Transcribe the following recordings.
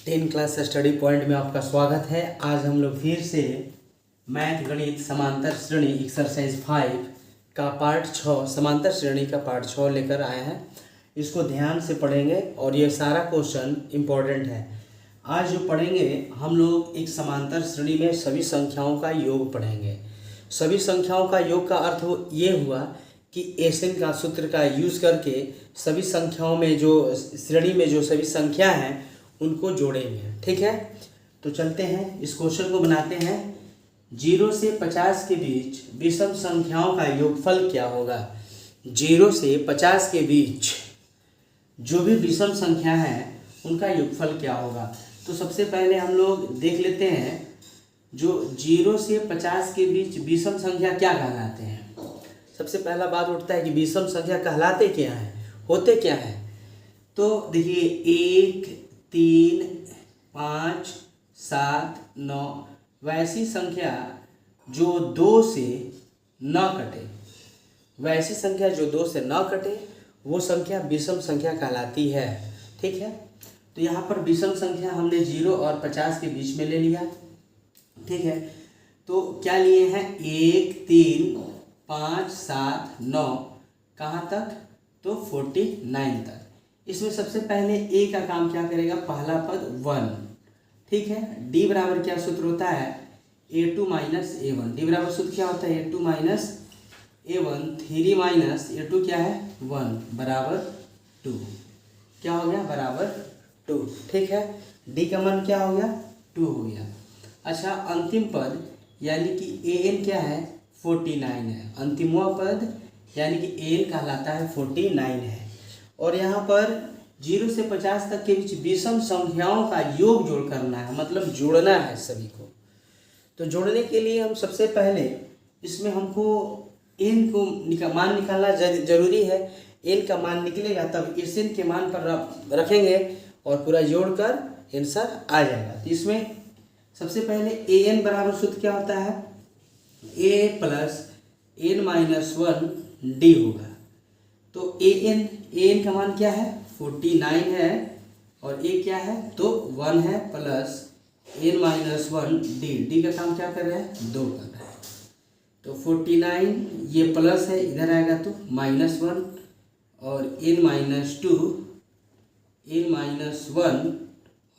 10 class study point में आपका स्वागत है। आज हम लोग फिर से मैथ गणित समांतर श्रेणी एक्सरसाइज 5 का पार्ट 6 समांतर श्रेणी का पार्ट 6 लेकर आए हैं। इसको ध्यान से पढ़ेंगे और ये सारा क्वेश्चन इम्पोर्टेंट है। आज जो पढ़ेंगे हम लोग एक समांतर श्रेणी में सभी संख्याओं का योग पढ़ेंगे। सभी संख्याओं का योग का अर्थ ये हुआ कि एसन का सूत्र का यूज़ करके सभी संख्याओं में जो श्रेणी में जो सभी संख्या हैं उनको जोड़ेंगे। ठीक है, तो चलते हैं इस क्वेश्चन को बनाते हैं। 0 से 50 के बीच विषम संख्याओं का योगफल क्या होगा। 0 से 50 के बीच जो भी विषम संख्या है उनका योगफल क्या होगा। तो सबसे पहले हम लोग देख लेते हैं जो 0 से 50 के बीच विषम संख्या क्या कहलाते हैं। सबसे पहला बात उठता है कि विषम संख्या कहलाते क्या हैं, होते क्या हैं। तो देखिए 1, 3, 5, 7, 9 वैसी संख्या जो 2 से न कटे, वैसी संख्या जो 2 से न कटे वो संख्या विषम संख्या कहलाती है। ठीक है, तो यहाँ पर विषम संख्या हमने 0 और 50 के बीच में ले लिया। ठीक है, तो क्या लिए हैं 1, 3, 5, 7, 9 कहाँ तक, तो 49 तक। इसमें सबसे पहले ए का काम क्या करेगा, पहला पद 1। ठीक है, डी बराबर क्या सूत्र होता है, a2 माइनस a1। डी बराबर सूत्र क्या होता है, a2 minus a1। 3 minus a2 क्या है 1 बराबर 2। क्या हो गया, बराबर 2। ठीक है, डी का मान क्या हो गया, 2 हो गया। अच्छा, अंतिम पद यानी कि an क्या है 49 है। अंतिमवा पद यानी कि an कहलाता है 49 है। और यहाँ पर 0 से 50 तक के बीच विषम संख्याओं का योग जोड़ करना है, मतलब जोड़ना है सभी को। तो जोड़ने के लिए हम सबसे पहले इसमें हमको n को मान निकालना जरूरी है। n का मान निकलेगा तब इस n के मान पर रखेंगे और पूरा जोड़कर आंसर आ जाएगा। तो इसमें सबसे पहले an बराबर सूत्र क्या होता है, a plus n minus 1 d होगा। तो an का मान क्या है 49 है और a क्या है तो 1 है प्लस n माइनस 1 d का काम क्या कर रहा है 2 कर रहा है। तो 49 ये प्लस है, इधर आएगा तो माइनस 1 और n माइनस 2 n माइनस 1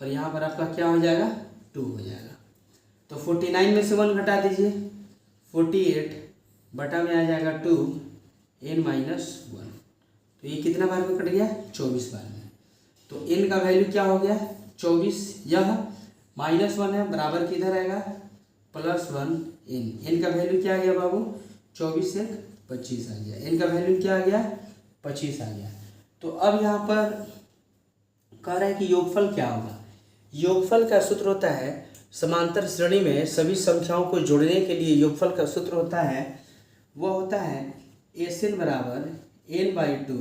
और यहाँ पर आपका क्या हो जाएगा 2 हो जाएगा। तो 49 में से 1 घटा दीजिए, 48 बटा में आ जाएगा 2 n माइनस 1। तो ये कितना बार में कट गया 24 बार में। तो n का वैल्यू क्या हो गया 24, यह माइनस 1 है बराबर किधर आएगा प्लस 1 n का वैल्यू क्या आ गया बाबू 24 से 25 आ गया। n का वैल्यू क्या आ गया 25 आ गया। तो अब यहाँ पर कह रहा है कि योगफल क्या होगा। योगफल का सूत्र होता है समांतर श्रेणी में सभी संख्याओं को जोड़ने के लिए योगफल का सूत्र होता है, वो होता है एन बराबर n by 2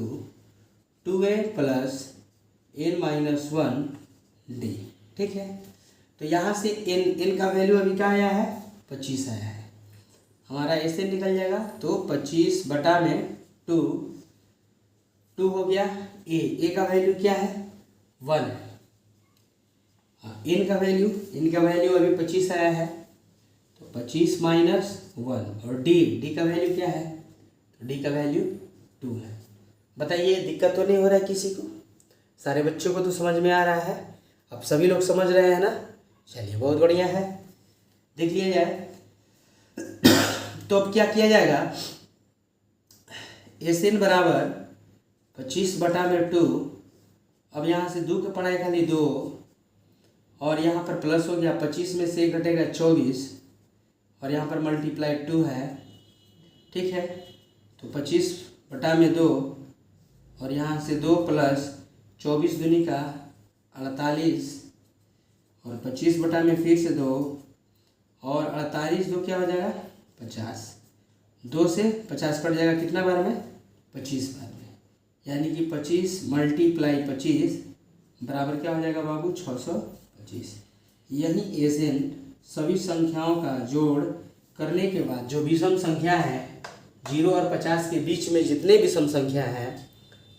2a plus n minus 1 d। ठीक है, तो यहाँ से n का वैल्यू अभी क्या आया है 25 आया है, हमारा ऐसे निकल जाएगा। तो 25 बटा में 2 हो गया। a का वैल्यू क्या है 1 है। n का वैल्यू अभी 25 आया है, तो 25 माइनस 1 और d का वैल्यू क्या है, तो d का वैल्यू 2 है। बताइए दिक्कत तो नहीं हो रहा है किसी को, सारे बच्चों को तो समझ में आ रहा है, अब सभी लोग समझ रहे हैं ना। चलिए बहुत बढ़िया है, देख लिया जाए। तो अब क्या किया जाएगा, एस एन बराबर 25 बटा में 2। अब यहाँ से 2 का पढ़ाई खाली 2 और यहाँ पर प्लस हो गया, 25 में से 1 घटेगा 24 और यहाँ पर मल्टीप्लाई 2 है। ठीक है, तो 25 बटा में 2 और यहाँ से 2 प्लस 24 दूनी का 48 और 25 बटा में फिर से 2 और 48 2 क्या हो जाएगा 50। 2 से 50 कट जाएगा कितना बार में 25 बार में, यानी कि 25 मल्टीप्लाई 25 बराबर क्या हो जाएगा बाबू 625। यही एन सभी संख्याओं का जोड़ करने के बाद जो विषम संख्या है 0 और 50 के बीच में जितने विषम संख्या हैं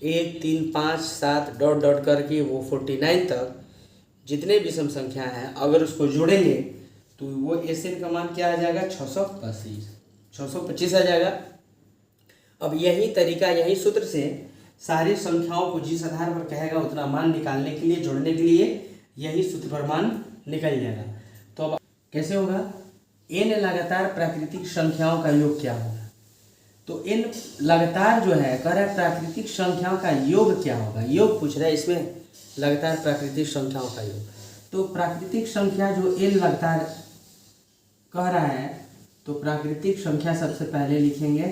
1, 3, 5, 7 डॉट डॉट करके वो 49 तक जितने विषम संख्या हैं अगर उसको जोड़ेंगे तो वो एसएन का मान क्या आ जाएगा 625 आ जाएगा। अब यही तरीका, यही सूत्र से सारी संख्याओं को जिस आधार पर कहेगा उतना मान निकालने के लिए, जोड़ने के लिए यही सूत्र पर मान निकल जाएगा। तो अब कैसे होगा, n लगातार प्राकृतिक संख्याओं का योग क्या होगा। तो n लगातार जो है कह रहा है प्राकृतिक संख्याओं का योग क्या होगा, योग पूछ रहा है इसमें, लगातार प्राकृतिक संख्याओं का योग। तो प्राकृतिक संख्या जो n लगातार कह रहा है तो प्राकृतिक संख्या सबसे पहले लिखेंगे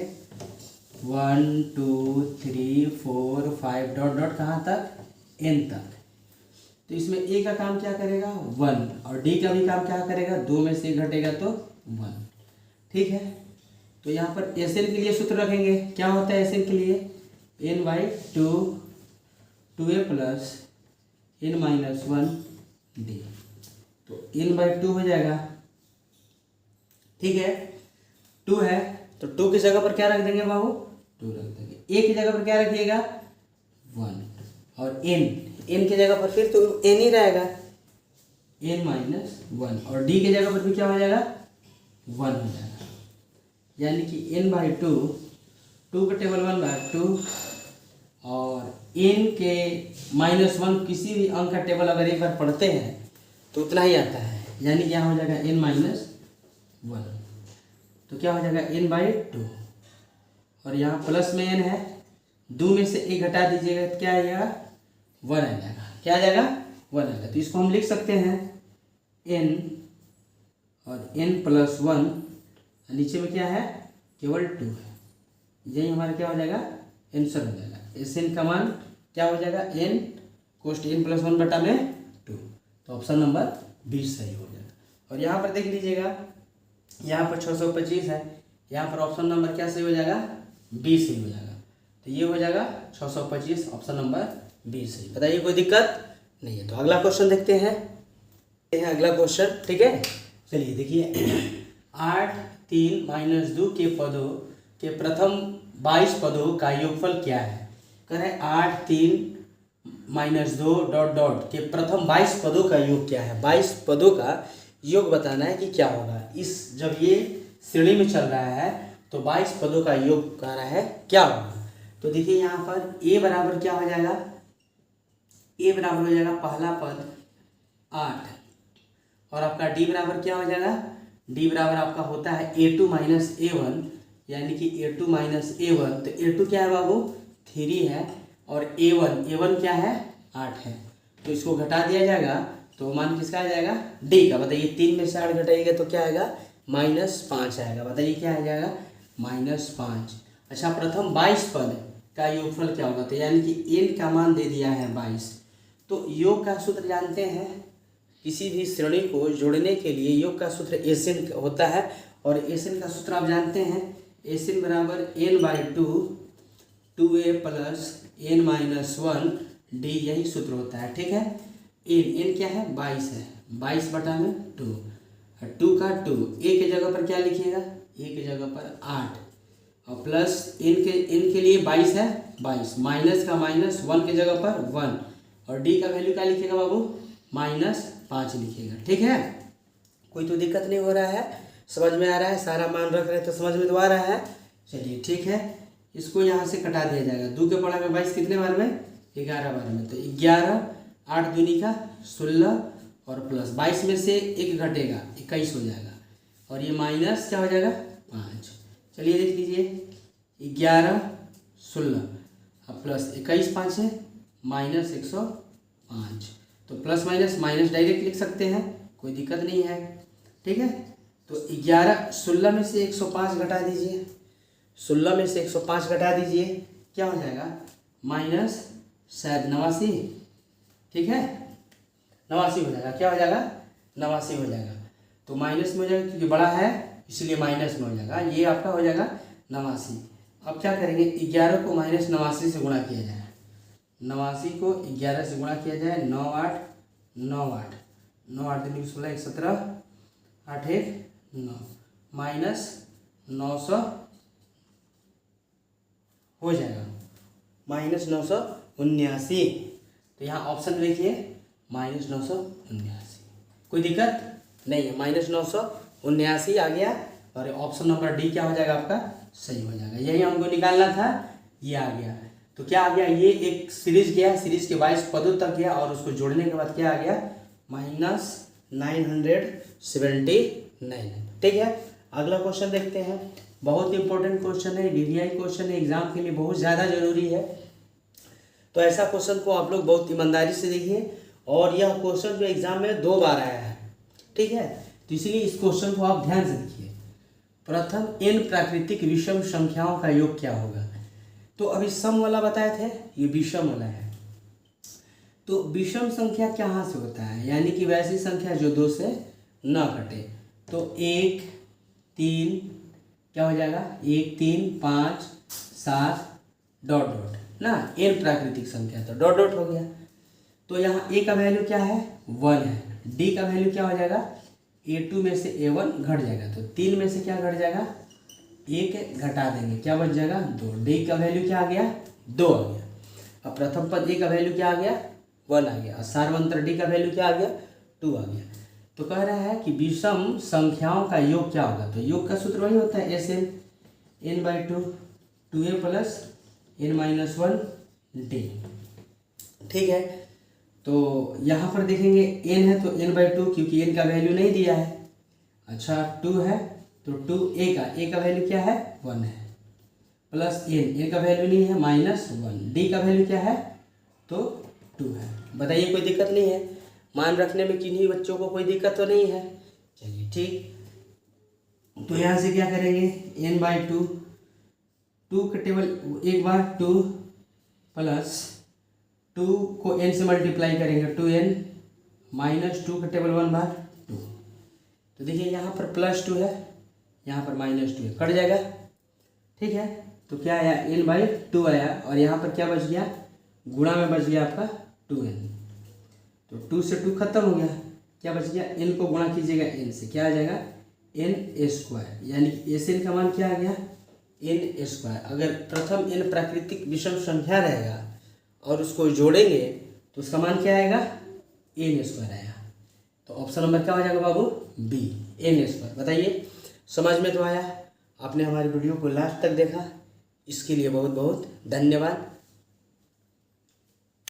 1 2 3 4 5 डॉट डॉट कहाँ तक, n तक। तो इसमें a का काम क्या करेगा 1 और d का भी काम क्या करेगा, 2 में से घटेगा तो 1। ठीक है, तो यहाँ पर एसएन के लिए सूत्र रखेंगे। क्या होता है एसएन के लिए, n/2 2a plus n-1 d। तो n/2 हो जाएगा। ठीक है, 2 है तो 2 की जगह पर क्या रख देंगे बाबू, 2 रख देंगे। a की जगह पर क्या रखिएगा 1 और n की जगह पर फिर तो n ही रहेगा n-1 और d की जगह पर भी क्या हो जाएगा 1 हो जाएगा। यानी कि n/2 2 का टेबल 1/2 और n के -1 किसी भी अंक का टेबल अगर एक बार पढ़ते हैं तो उतना ही आता है। यानी क्या हो जाएगा n-1 तो क्या हो जाएगा n/2 और यहाँ प्लस में n है, 2 में से 1 घटा दीजिएगा तो क्या आ जाएगा 1 आ जाएगा। क्या आ जाएगा 1 आएगा। तो इसको हम लिख सकते हैं n और n+1, नीचे में क्या है केवल 2 है। यही हमारा क्या हो जाएगा आंसर हो जाएगा। एसएन का मान क्या हो जाएगा n कोष्ट n+1 बटा में 2। तो ऑप्शन नंबर 20 सही हो जाएगा। और यहाँ पर देख लीजिएगा, यहाँ पर 625 है, यहाँ पर ऑप्शन नंबर क्या सही हो जाएगा 20 सही हो जाएगा। तो ये हो जाएगा 625, ऑप्शन नंबर 20 सही। बताइए कोई दिक्कत नहीं है। तो अगला क्वेश्चन देखते हैं, अगला क्वेश्चन। ठीक है, चलिए देखिए 8 3 - 2 के पदों के प्रथम 22 पदों का योगफल क्या है। कह रहे 8 3 - 2 डॉट डॉट के प्रथम 22 पदों का योग क्या है। 22 पदों का योग बताना है कि क्या होगा। इस जब ये श्रेणी में चल रहा है तो 22 पदों का योग कह रहा है क्या होगा। तो देखिए यहाँ पर a बराबर क्या हो जाएगा, a बराबर हो जाएगा पहला पद 8 और आपका d बराबर क्या हो जाएगा, d बराबर आपका होता है a2 - a1, यानी कि a2 - a1। तो a2 क्या है बाबू 3 है और a1 क्या है 8 है। तो इसको घटा दिया जाएगा तो मान किसका आ जाएगा d का। बताइए 3 में से 8 घटाइएगा तो क्या आएगा -5 आएगा। बताइए क्या आ जाएगा -5। अच्छा, प्रथम 22 पद का योगफल क्या होगा। तो यानी कि n का मान दे दिया है 22। तो योग का सूत्र जानते हैं, किसी भी श्रेणी को जोड़ने के लिए योग का सूत्र एसएन होता है और एसएन का सूत्र आप जानते हैं, एसएन बराबर n/2 2a plus n-1 d, यही सूत्र होता है। ठीक है, n क्या है 22 है, 22 बटा में 2 और 2 का 2 a के जगह पर क्या लिखिएगा, a के जगह पर 8 और प्लस n के लिए 22 है 22, माइनस का माइनस 1 के जगह पर 1 और d का वैल्यू क्या लिखिएगा बाबू -5 लिखिएगा। ठीक है, कोई तो दिक्कत नहीं हो रहा है, समझ में आ रहा है, सारा मान रख रहे हैं तो समझ में तो आ रहा है। चलिए ठीक है, इसको यहाँ से कटा दिया जाएगा। 2 के पढ़ा में 22 कितने बार में 11 बार में, तो 11 8 दूनी का 16 और प्लस 22 में से 1 घटेगा 21 हो जाएगा और ये माइनस क्या हो जाएगा 5। चलिए देख लीजिए 11 16 अब प्लस 21 5 है -105। तो प्लस माइनस माइनस डायरेक्ट लिख सकते हैं, कोई दिक्कत नहीं है। ठीक है, तो 16 में से 105 घटा दीजिए, 16 में से 105 घटा दीजिए, क्या हो जाएगा -89। ठीक है, 89 हो जाएगा। क्या हो जाएगा 89 हो जाएगा। तो माइनस में हो जाएगा क्योंकि बड़ा है इसलिए माइनस में हो जाएगा, ये आपका हो जाएगा 89। अब क्या करेंगे 11 को -89 से गुणा किया जाए, 89 को 11 से गुणा किया जाए 9 8 9 8 9 8 दूनी 16 17 8 1 9 -900 हो जाएगा -979। तो यहाँ ऑप्शन देखिए -979। कोई दिक्कत नहीं है, -979 आ गया और ऑप्शन नंबर डी क्या हो जाएगा आपका सही हो जाएगा। यही हमको निकालना था, ये आ गया। तो क्या आ गया, ये एक सीरीज गया, सीरीज के 22 पदों तक गया और उसको जोड़ने के बाद क्या आ गया -979। ठीक है, अगला क्वेश्चन देखते हैं। बहुत इंपॉर्टेंट क्वेश्चन है, DDI क्वेश्चन है, एग्जाम के लिए बहुत ज़्यादा जरूरी है। तो ऐसा क्वेश्चन को आप लोग बहुत ईमानदारी से देखिए, और यह क्वेश्चन जो एग्जाम में 2 बार आया है। ठीक है, तो इसलिए इस क्वेश्चन को आप ध्यान से देखिए। प्रथम, n प्राकृतिक विषम संख्याओं का योग क्या होगा। तो अभी सम वाला बताए थे, ये विषम वाला है। तो विषम संख्या कहाँ से होता है, यानी कि वैसी संख्या जो 2 से न कटे। तो 1 3 क्या हो जाएगा, 1 3 5 7 डॉट डॉट ना, n प्राकृतिक संख्या तो डॉट डॉट हो गया। तो यहाँ a का वैल्यू क्या है 1 है, d का वैल्यू क्या हो जाएगा a2 में से a1 घट जाएगा, तो 3 में से क्या घट जाएगा 1 घटा देंगे, क्या बच जाएगा 2। d का वैल्यू क्या आ गया 2 आ गया। अब प्रथम पद a का वैल्यू क्या आ गया 1 आ गया, और सार्वंतर d का वैल्यू क्या आ गया 2 आ गया। तो कह रहा है कि विषम संख्याओं का योग क्या होगा। तो योग का सूत्र वही होता है SN n/2 2a plus n-1 d। ठीक है, तो यहाँ पर देखेंगे n है तो n/2, क्योंकि n का वैल्यू नहीं दिया है। अच्छा 2 है तो 2a का वैल्यू क्या है 1 है, प्लस n का वैल्यू नहीं है -1, d का वैल्यू क्या है तो 2 है। बताइए कोई दिक्कत नहीं है, मान रखने में किन्हीं बच्चों को कोई दिक्कत तो नहीं है। चलिए ठीक, तो यहाँ से क्या करेंगे n/2, 2 का टेबल एक बार 2 प्लस 2 को n से मल्टीप्लाई करेंगे 2n -2 का टेबल 1 बार 2। तो देखिए यहाँ पर +2 है, यहाँ पर -2 है, कट जाएगा। ठीक है, तो क्या आया n/2 आया, और यहाँ पर क्या बच गया गुणा में बच गया आपका 2n। तो 2 से 2 खत्म हो गया, क्या बच गया n को गुणा कीजिएगा n से, क्या आ जाएगा n², यानी कि SN का मान क्या आ गया n²। अगर प्रथम n प्राकृतिक विषम संख्या रहेगा और उसको जोड़ेंगे तो उसका मान क्या आएगा n² आएगा। तो ऑप्शन नंबर क्या हो जाएगा बाबू B n²। बताइए समझ में तो आया, आपने हमारी वीडियो को लास्ट तक देखा, इसके लिए बहुत बहुत धन्यवाद।